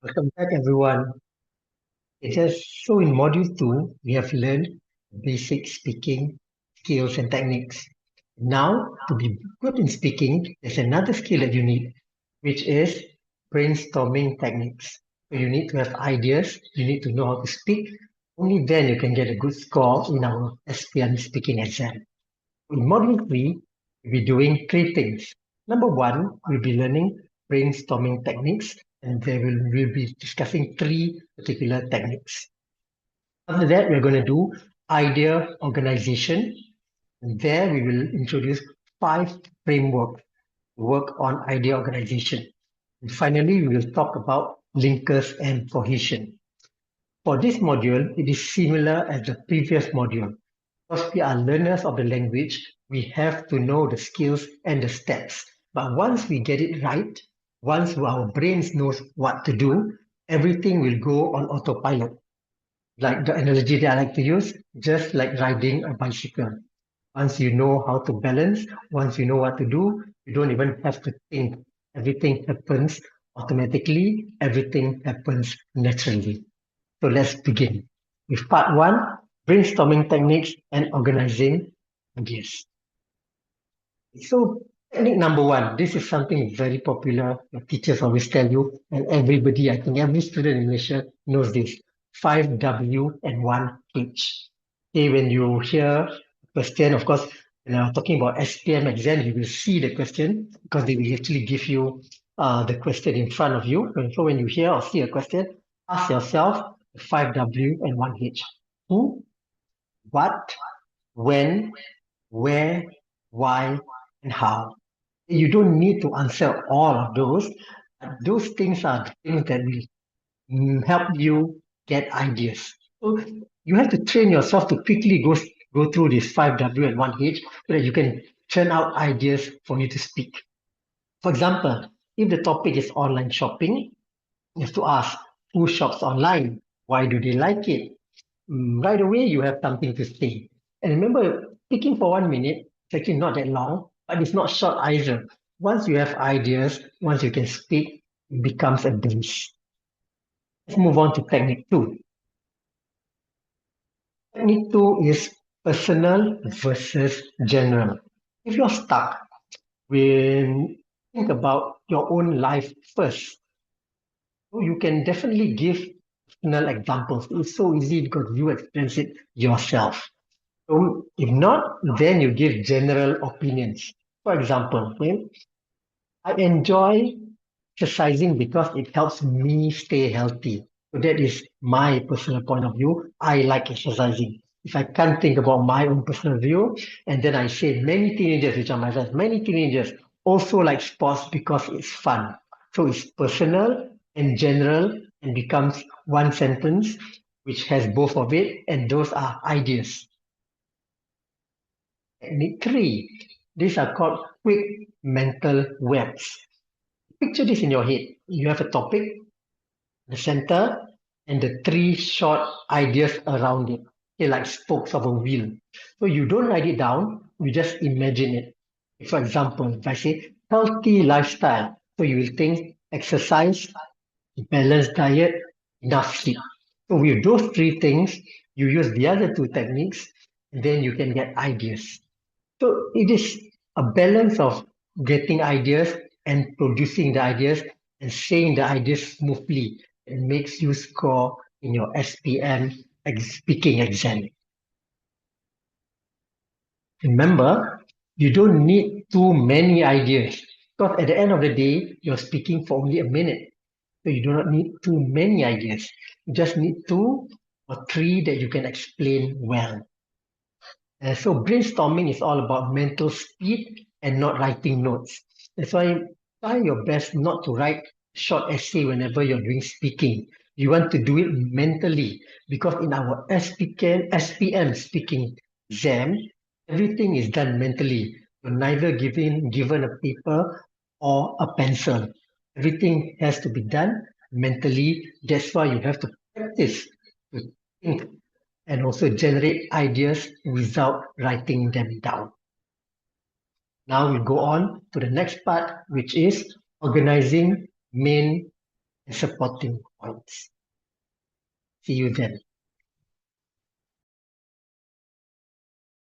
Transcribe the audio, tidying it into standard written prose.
Welcome back, everyone. So in Module 2, we have learned basic speaking skills and techniques. Now, to be good in speaking, there's another skill that you need, which is brainstorming techniques. So you need to have ideas, you need to know how to speak. Only then you can get a good score in our SPM speaking exam. In Module 3, we'll be doing three things. Number one, we'll be learning brainstorming techniques, and we'll be discussing three particular techniques. After that, we're going to do idea organization, and there we will introduce 5 frameworks to work on idea organization. And finally, we will talk about linkers and cohesion. For this module, it is similar as the previous module. Because we are learners of the language, we have to know the skills and the steps. But once we get it right, once our brains knows what to do, everything will go on autopilot. Like the analogy that I like to use, just like riding a bicycle. Once you know how to balance, once you know what to do, you don't even have to think. Everything happens automatically, everything happens naturally. So let's begin with part one, brainstorming techniques and organizing ideas. So technique number one, this is something very popular. Your teachers always tell you, and everybody, I think every student in Malaysia knows this, 5W and 1H. Okay, when you hear a question, of course, when I'm talking about SPM exam, you will see the question because they will actually give you the question in front of you. And so when you hear or see a question, ask yourself 5W and 1H. Who, what, when, where, why, and how. You don't need to answer all of those. Those things are the things that will help you get ideas. So you have to train yourself to quickly go through this 5W and 1H so that you can churn out ideas for you to speak. For example, if the topic is online shopping, you have to ask, who shops online? Why do they like it? Right away, you have something to say. And remember, speaking for 1 minute, it's actually not that long, but it's not short either. Once you have ideas, once you can speak, it becomes a breeze. Let's move on to technique two. Technique two is personal versus general. If you're stuck, when think about your own life first. So you can definitely give personal examples. It's so easy because you experience it yourself. So if not, then you give general opinions. For example, okay, I enjoy exercising because it helps me stay healthy. So that is my personal point of view. I like exercising. If I can't think about my own personal view, and then I say many teenagers, which are my friends, many teenagers also like sports because it's fun. So it's personal and general and becomes one sentence which has both of it, and those are ideas. Technique three, these are called quick mental webs. Picture this in your head. You have a topic, the center, and the three short ideas around it. They're like spokes of a wheel. So you don't write it down, you just imagine it. For example, if I say healthy lifestyle, so you will think exercise, balanced diet, enough sleep. So with those three things, you use the other two techniques, and then you can get ideas. So it is a balance of getting ideas and producing the ideas and saying the ideas smoothly. It makes you score in your SPM speaking exam. Remember, you don't need too many ideas because at the end of the day, you're speaking for only a minute. So you do not need too many ideas. You just need 2 or 3 that you can explain well. So brainstorming is all about mental speed and not writing notes. That's why try your best not to write short essay whenever you're doing speaking. You want to do it mentally because in our SPM speaking exam, everything is done mentally. You're neither given a paper or a pencil. Everything has to be done mentally. That's why you have to practice to think and also generate ideas without writing them down. Now we'll go on to the next part, which is organizing main and supporting points. See you then.